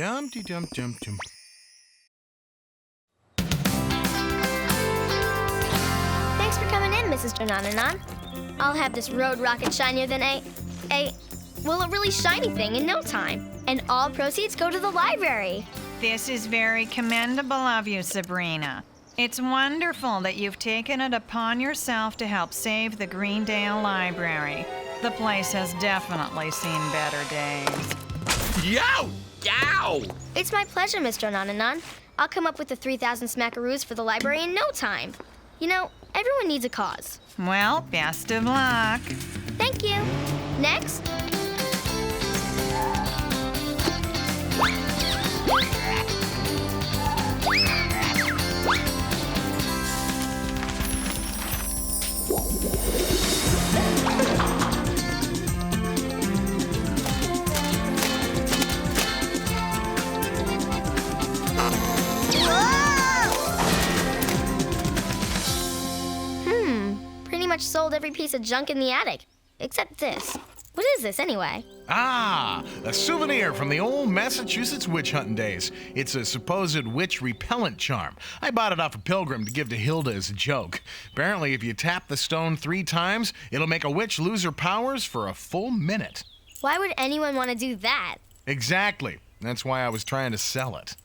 Dum-de-dum-dum-dum. Thanks for coming in, Mrs. Drananan. I'll have this road rocket shinier than a really shiny thing in no time. And all proceeds go to the library. This is very commendable of you, Sabrina. It's wonderful that you've taken it upon yourself to help save the Greendale Library. The place has definitely seen better days. Yow! Yow! It's my pleasure, Mr. Drananan. I'll come up with the 3,000 smackaroos for the library in no time. You know, everyone needs a cause. Well, best of luck. Thank you. Next. Pretty much sold every piece of junk in the attic, except this. What is this, anyway? Ah, a souvenir from the old Massachusetts witch hunting days. It's a supposed witch repellent charm. I bought it off a pilgrim to give to Hilda as a joke. Apparently, if you tap the stone 3 times, it'll make a witch lose her powers for a full minute. Why would anyone want to do that? Exactly. That's why I was trying to sell it.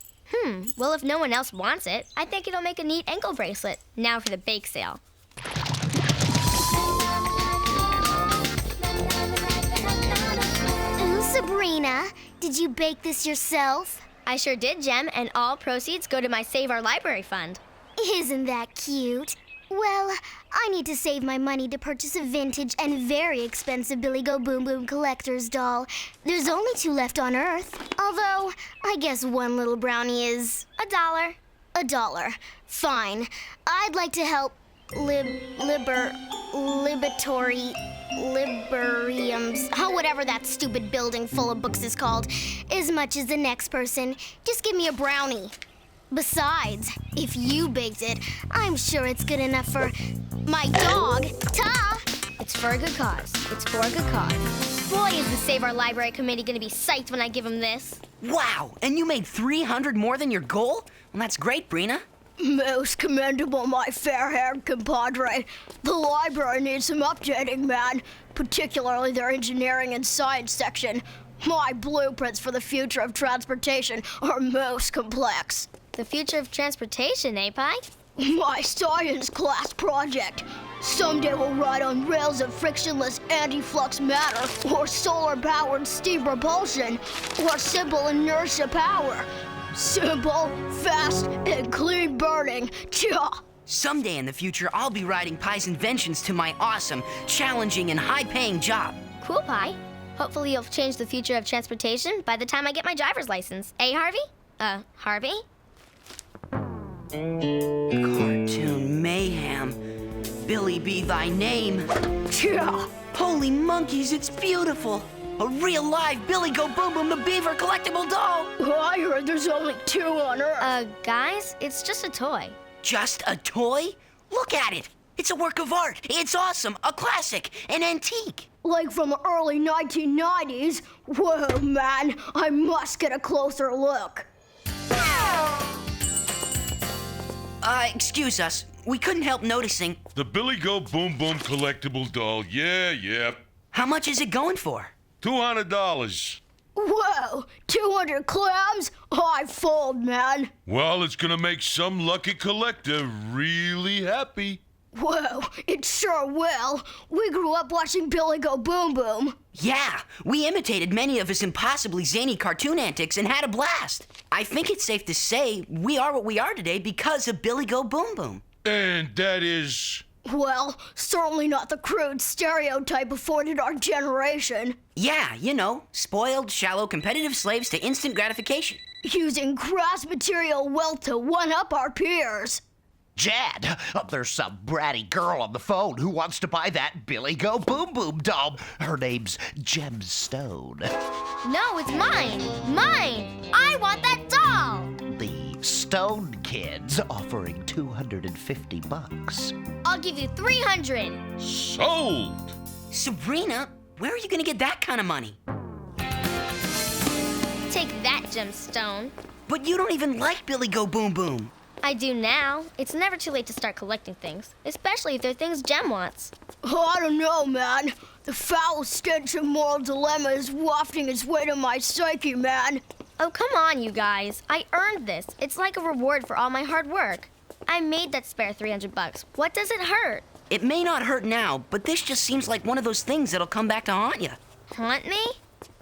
Well, if no one else wants it, I think it'll make a neat ankle bracelet. Now for the bake sale. Ooh, Sabrina, did you bake this yourself? I sure did, Jem, and all proceeds go to my Save Our Library fund. Isn't that cute? Well, I need to save my money to purchase a vintage and very expensive Billy Go Boom Boom collector's doll. There's only 2 left on Earth. Although, I guess one little brownie is $1. $1. Fine. I'd like to help Liberiums, whatever that stupid building full of books is called, as much as the next person. Just give me a brownie. Besides, if you baked it, I'm sure it's good enough for my dog, Ta! It's for a good cause. It's for a good cause. Boy, is the Save Our Library committee gonna be psyched when I give them this. Wow, and you made 300 more than your goal? Well, that's great, Brina. Most commendable, my fair-haired compadre. The library needs some updating, man, particularly their engineering and science section. My blueprints for the future of transportation are most complex. The future of transportation, eh, Pi? My science class project. Someday we'll ride on rails of frictionless anti-flux matter, or solar-powered steam propulsion, or simple inertia power. Simple, fast, and clean burning. Cha! Someday in the future, I'll be riding Pi's inventions to my awesome, challenging, and high-paying job. Cool, Pi. Hopefully you'll change the future of transportation by the time I get my driver's license. Eh, Harvey? Harvey? Cartoon mayhem. Billy be thy name. Cha! Holy monkeys, it's beautiful. A real live Billy Go Boom Boom the Beaver collectible doll. I heard there's only 2 on Earth. Guys, it's just a toy. Just a toy? Look at it. It's a work of art. It's awesome. A classic. An antique. Like from the early 1990s. Whoa, man, I must get a closer look. Excuse us. We couldn't help noticing. The Billy Go Boom Boom collectible doll. Yeah. How much is it going for? $200. Whoa, 200 clams? I fold, man. Well, it's gonna make some lucky collector really happy. Whoa, it sure will. We grew up watching Billy Go Boom Boom. Yeah, we imitated many of his impossibly zany cartoon antics and had a blast. I think it's safe to say we are what we are today because of Billy Go Boom Boom. And that is... Well, certainly not the crude stereotype afforded our generation. Yeah, you know, spoiled, shallow, competitive slaves to instant gratification. Using crass material wealth to one-up our peers. Jad, there's some bratty girl on the phone who wants to buy that Billy Go Boom Boom doll. Her name's Gemstone. No, it's mine. Mine. I want that doll. The Stone Kid's offering $250. I'll give you 300. Sold! Sabrina, where are you gonna get that kind of money? Take that, gemstone. But you don't even like Billy Go Boom Boom. I do now. It's never too late to start collecting things, especially if they're things Gem wants. Oh, I don't know, man. The foul stench of moral dilemma is wafting its way to my psyche, man. Oh, come on, you guys. I earned this. It's like a reward for all my hard work. I made that spare $300. What does it hurt? It may not hurt now, but this just seems like one of those things that'll come back to haunt you. Haunt me?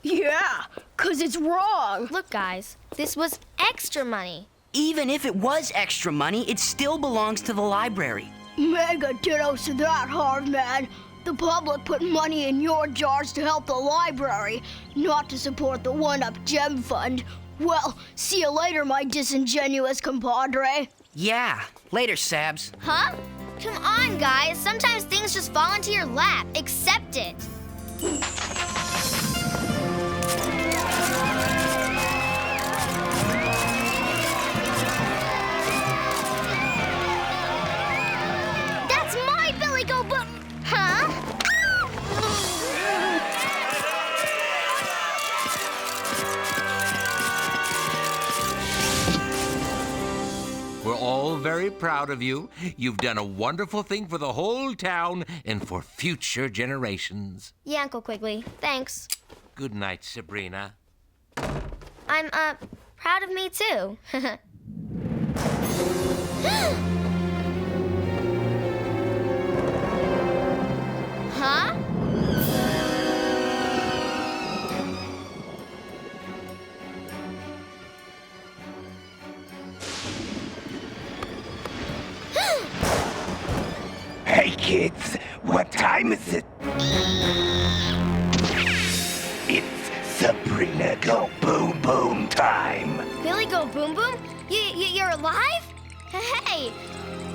Yeah, 'cause it's wrong. Look, guys, this was extra money. Even if it was extra money, it still belongs to the library. Mega dittos to that, hard man. The public put money in your jars to help the library, not to support the one-up gem fund. Well, see you later, my disingenuous compadre. Yeah, later, Sabs. Huh? Come on, guys. Sometimes things just fall into your lap. Accept it. That's my Billy Go Boom. Huh? We're all very proud of you. You've done a wonderful thing for the whole town and for future generations. Yeah, Uncle Quigley. Thanks. Good night, Sabrina. I'm, proud of me, too. Huh? Hey kids, what time is it? It's Sabrina Go Boom Boom time. Billy Go Boom Boom? You're alive? Hey,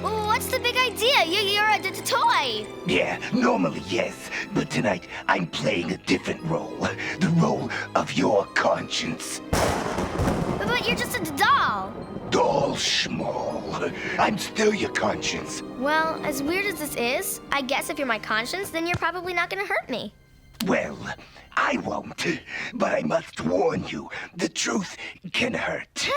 what's the big idea? You're a toy. Yeah, normally yes, but tonight I'm playing a different role. The role of your conscience. But you're just a doll. Doll schmall. I'm still your conscience. Well, as weird as this is, I guess if you're my conscience, then you're probably not gonna hurt me. Well, I won't, but I must warn you, the truth can hurt.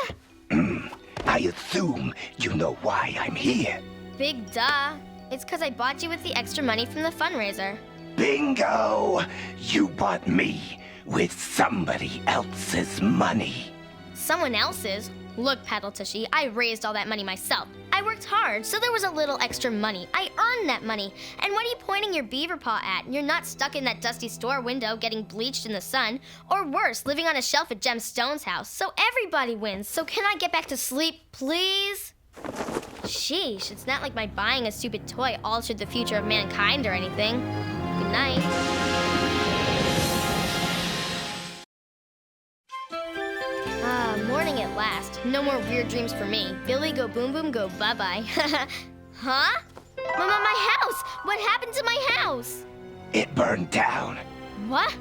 I assume you know why I'm here. Big duh. It's because I bought you with the extra money from the fundraiser. Bingo! You bought me with somebody else's money. Someone else's? Look, Paddle-Tushy, I raised all that money myself. I worked hard, so there was a little extra money. I earned that money. And what are you pointing your beaver paw at? You're not stuck in that dusty store window getting bleached in the sun, or worse, living on a shelf at Gem Stone's house. So everybody wins. So can I get back to sleep, please? Sheesh, it's not like my buying a stupid toy altered the future of mankind or anything. Good night. Morning at last. No more weird dreams for me. Billy Go Boom Boom go bye-bye. Huh? My house! What happened to my house? It burned down. What?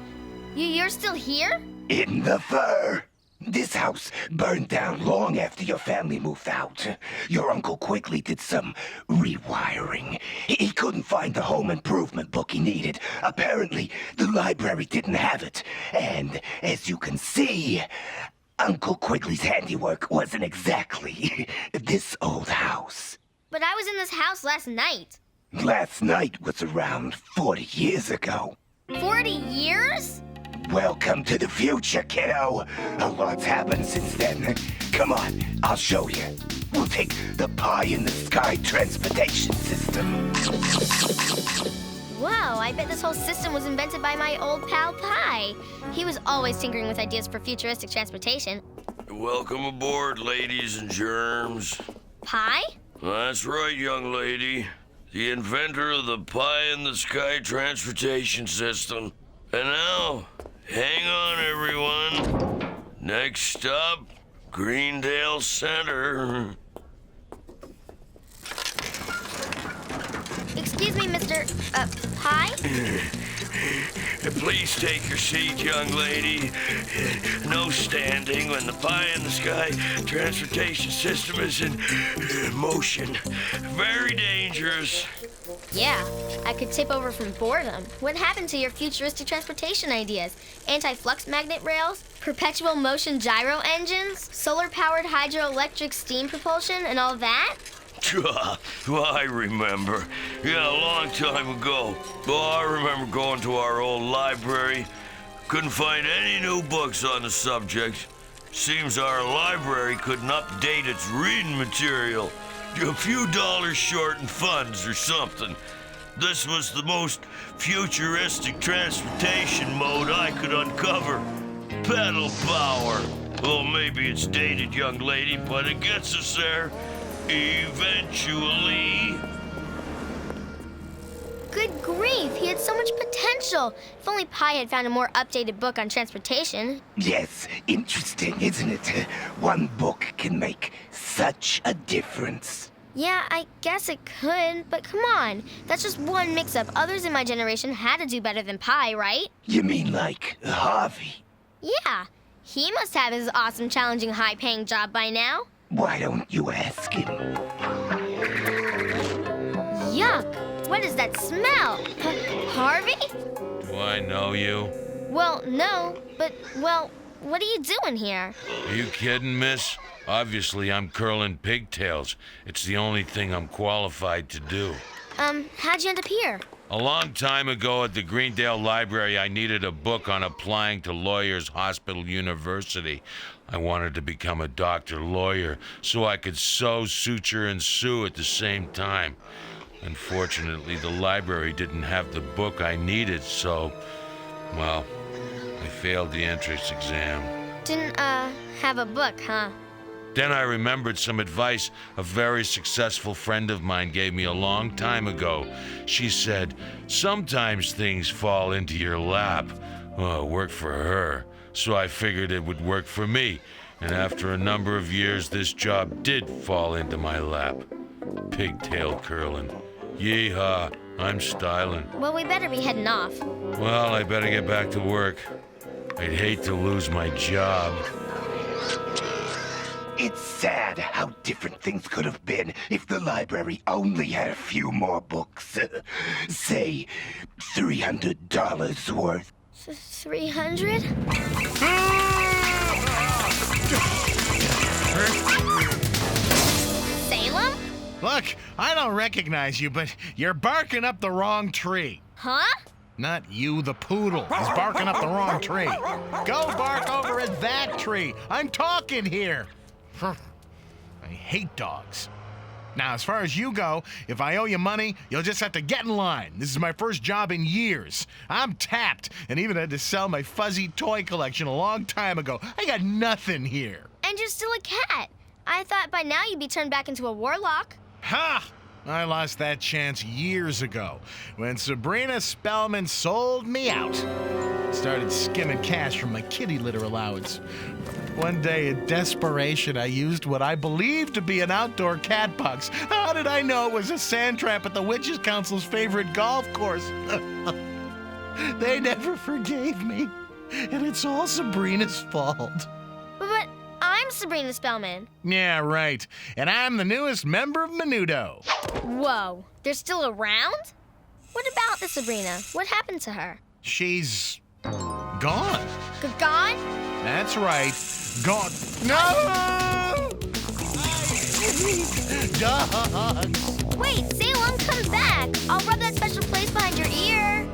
You're still here? In the fur. This house burned down long after your family moved out. Your Uncle Quigley did some rewiring. He couldn't find the home improvement book he needed. Apparently, the library didn't have it. And as you can see, Uncle Quigley's handiwork wasn't exactly this old house. But I was in this house last night. Last night was around 40 years ago. 40 years? Welcome to the future, kiddo. A lot's happened since then. Come on, I'll show you. We'll take the pie-in-the-sky transportation system. Whoa, I bet this whole system was invented by my old pal Pie. He was always tinkering with ideas for futuristic transportation. Welcome aboard, ladies and germs. Pie? That's right, young lady. The inventor of the pie-in-the-sky transportation system. And now, hang on, everyone. Next stop, Greendale Center. Excuse me, Mr. Pie? Please take your seat, young lady. No standing when the pie-in-the-sky transportation system is in motion. Very dangerous. Yeah, I could tip over from boredom. What happened to your futuristic transportation ideas? Anti-flux magnet rails? Perpetual motion gyro engines? Solar-powered hydroelectric steam propulsion and all that? Well, I remember. Yeah, a long time ago. Oh, I remember going to our old library. Couldn't find any new books on the subject. Seems our library couldn't update its reading material. A few dollars short in funds or something. This was the most futuristic transportation mode I could uncover. Pedal power. Well, maybe it's dated, young lady, but it gets us there. Eventually. Good grief, he had so much potential. If only Pi had found a more updated book on transportation. Yes, interesting, isn't it? One book can make such a difference. Yeah, I guess it could, but come on. That's just one mix-up. Others in my generation had to do better than Pi, right? You mean like Harvey? Yeah, he must have his awesome, challenging, high-paying job by now. Why don't you ask him? Yuck! What is that smell? Harvey? Do I know you? Well, no, but, well, what are you doing here? Are you kidding, miss? Obviously, I'm curling pigtails. It's the only thing I'm qualified to do. How'd you end up here? A long time ago at the Greendale Library, I needed a book on applying to Lawyers Hospital University. I wanted to become a doctor-lawyer so I could sew, suture, and sue at the same time. Unfortunately, the library didn't have the book I needed, so, well, I failed the entrance exam. Didn't, have a book, huh? Then I remembered some advice a very successful friend of mine gave me a long time ago. She said, sometimes things fall into your lap. Well, it worked for her, so I figured it would work for me. And after a number of years, this job did fall into my lap. Pigtail curling. Yeehaw, I'm styling. Well, we better be heading off. Well, I better get back to work. I'd hate to lose my job. It's sad how different things could have been if the library only had a few more books. Say, $300 worth. 300? Salem? Look, I don't recognize you, but you're barking up the wrong tree. Huh? Not you, the poodle. He's barking up the wrong tree. Go bark over at that tree. I'm talking here. I hate dogs. Now, as far as you go, if I owe you money, you'll just have to get in line. This is my first job in years. I'm tapped, and even had to sell my fuzzy toy collection a long time ago. I got nothing here. And you're still a cat. I thought by now you'd be turned back into a warlock. Ha! I lost that chance years ago when Sabrina Spellman sold me out. Started skimming cash from my kitty litter allowance. One day, in desperation, I used what I believed to be an outdoor cat box. How did I know it was a sand trap at the Witches' Council's favorite golf course? They never forgave me, and it's all Sabrina's fault. But I'm Sabrina Spellman. Yeah, right. And I'm the newest member of Menudo. Whoa, they're still around? What about the Sabrina? What happened to her? She's gone. Gone? That's right. Gone. No! Dogs! Wait, Salem, come back. I'll rub that special place behind your ear.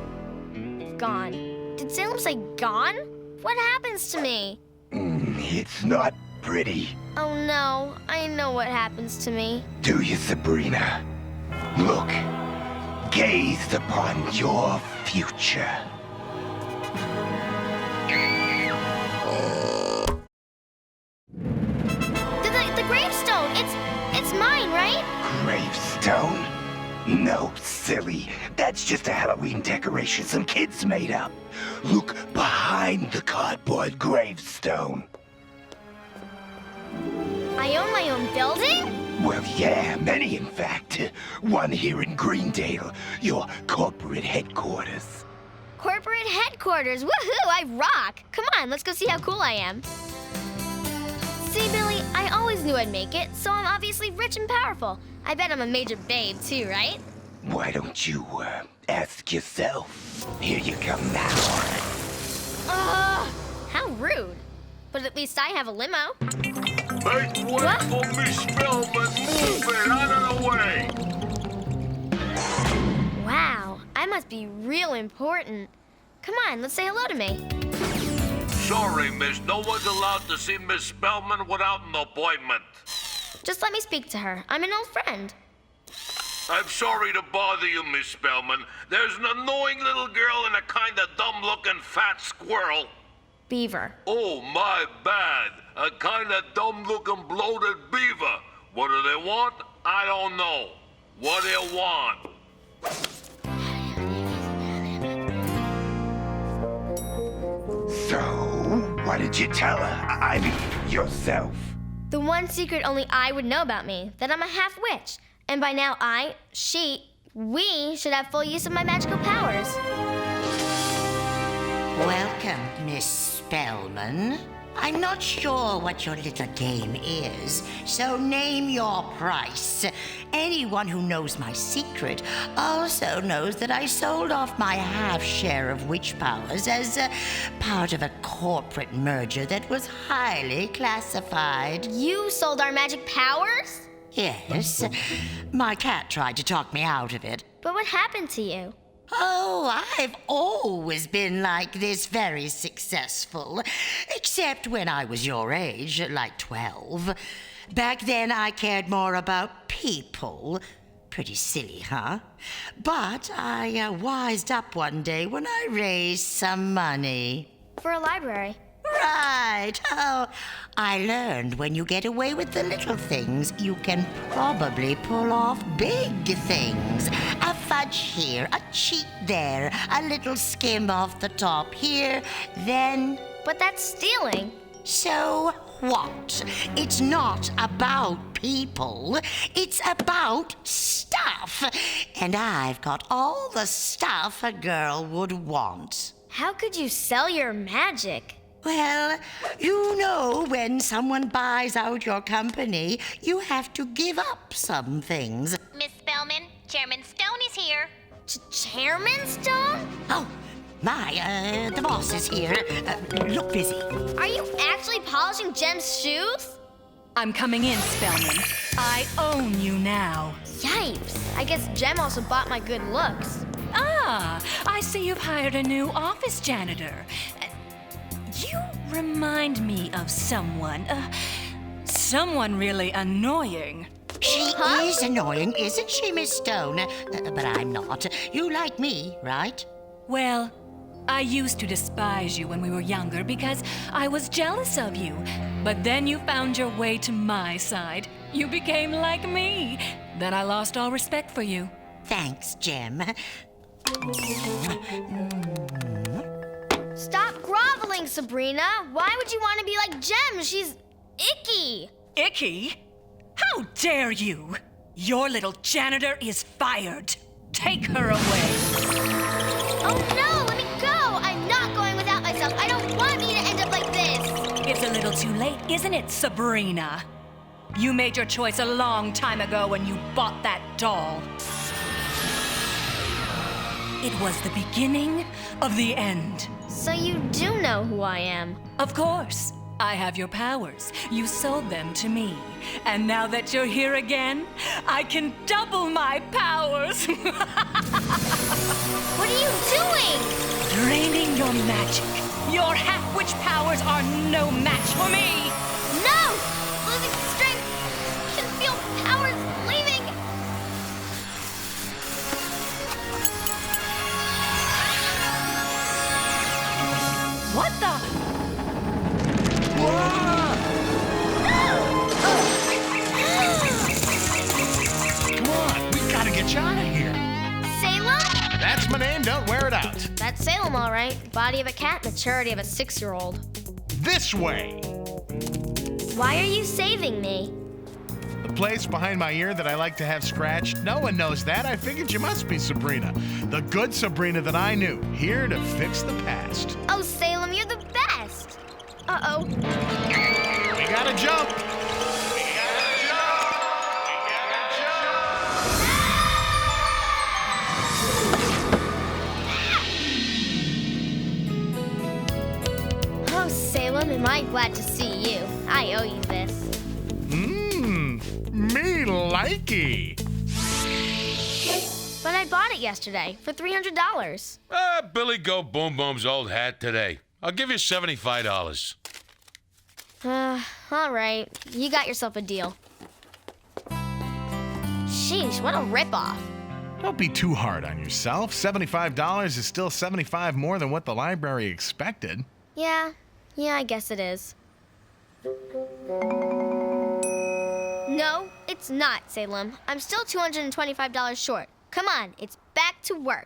Gone. Did Salem say gone? What happens to me? It's not pretty. Oh no, I know what happens to me. Do you, Sabrina? Look, gaze upon your future. The gravestone, it's mine, right? Gravestone? No, silly. That's just a Halloween decoration some kids made up. Look behind the cardboard gravestone. I own my own building? Well, yeah, many in fact. One here in Greendale, your corporate headquarters. Corporate headquarters, woohoo, I rock. Come on, let's go see how cool I am. See, Billy, I always knew I'd make it, so I'm obviously rich and powerful. I bet I'm a major babe too, right? Why don't you, ask yourself? Here you come now. How rude. But at least I have a limo. Make way for Miss Spellman. Move it out of the way. Wow, I must be real important. Come on, let's say hello to me. Sorry, miss. No one's allowed to see Miss Spellman without an appointment. Just let me speak to her. I'm an old friend. I'm sorry to bother you, Miss Spellman. There's an annoying little girl and a kind of dumb-looking fat squirrel. Beaver. Oh, my bad. A kind of dumb-looking bloated beaver. What do they want? I don't know. What do you want? So, what did you tell her? I mean, yourself. The one secret only I would know about me, that I'm a half-witch. And by now we should have full use of my magical powers. Welcome, Miss Spellman. I'm not sure what your little game is, so name your price. Anyone who knows my secret also knows that I sold off my half share of witch powers as part of a corporate merger that was highly classified. You sold our magic powers? Yes. My cat tried to talk me out of it. But what happened to you? Oh, I've always been like this, very successful. Except when I was your age, like 12. Back then, I cared more about people. Pretty silly, huh? But I wised up one day when I raised some money. For a library. Right. Oh, I learned when you get away with the little things, you can probably pull off big things. A fudge here, a cheat there, a little skim off the top here, then... But that's stealing. So what? It's not about people. It's about stuff. And I've got all the stuff a girl would want. How could you sell your magic? Well, you know, when someone buys out your company, you have to give up some things. Miss Spellman, Chairman Stone is here. Chairman Stone? Oh, my, the boss is here. Look busy. Are you actually polishing Jem's shoes? I'm coming in, Spellman. I own you now. Yipes. I guess Jem also bought my good looks. Ah, I see you've hired a new office janitor. You remind me of someone. Someone really annoying. She is annoying, isn't she, Miss Stone? But I'm not. You like me, right? Well, I used to despise you when we were younger because I was jealous of you. But then you found your way to my side. You became like me. Then I lost all respect for you. Thanks, Jem. Stop groveling, Sabrina. Why would you want to be like Jem? She's icky. Icky? How dare you? Your little janitor is fired. Take her away. Oh no, let me go. I'm not going without myself. I don't want me to end up like this. It's a little too late, isn't it, Sabrina? You made your choice a long time ago when you bought that doll. It was the beginning of the end. So you do know who I am? Of course. I have your powers. You sold them to me. And now that you're here again, I can double my powers. What are you doing? Draining your magic. Your half-witch powers are no match for me. No! Losing strength. I can feel powers leaving. What the? Come on, we've got to get you out of here. Salem? That's my name, don't wear it out. That's Salem, all right. Body of a cat, maturity of a 6-year-old. This way. Why are you saving me? The place behind my ear that I like to have scratched, no one knows that. I figured you must be Sabrina. The good Sabrina that I knew, here to fix the past. Oh, Salem, you're the best. Uh-oh. We gotta jump. We gotta jump. We gotta jump. glad to see you. I owe you this. Me likey. But I bought it yesterday for $300. Billy Go Boom Boom's old hat today. I'll give you $75. All right. You got yourself a deal. Sheesh, what a ripoff. Don't be too hard on yourself. $75 is still $75 more than what the library expected. Yeah, I guess it is. No, it's not, Salem. I'm still $225 short. Come on, it's back to work.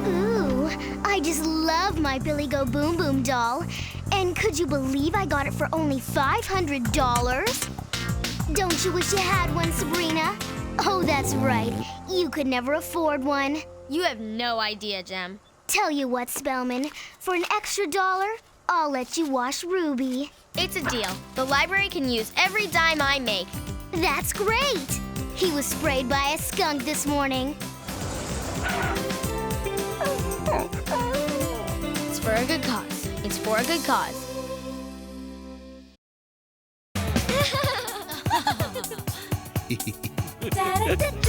Ooh, I just love my Billy Go Boom Boom doll. And could you believe I got it for only $500? Don't you wish you had one, Sabrina? Oh, that's right. You could never afford one. You have no idea, Jem. Tell you what, Spellman, for an extra $1, I'll let you wash Ruby. It's a deal. The library can use every dime I make. That's great! He was sprayed by a skunk this morning. It's for a good cause. It's for a good cause. Da-da-da-da.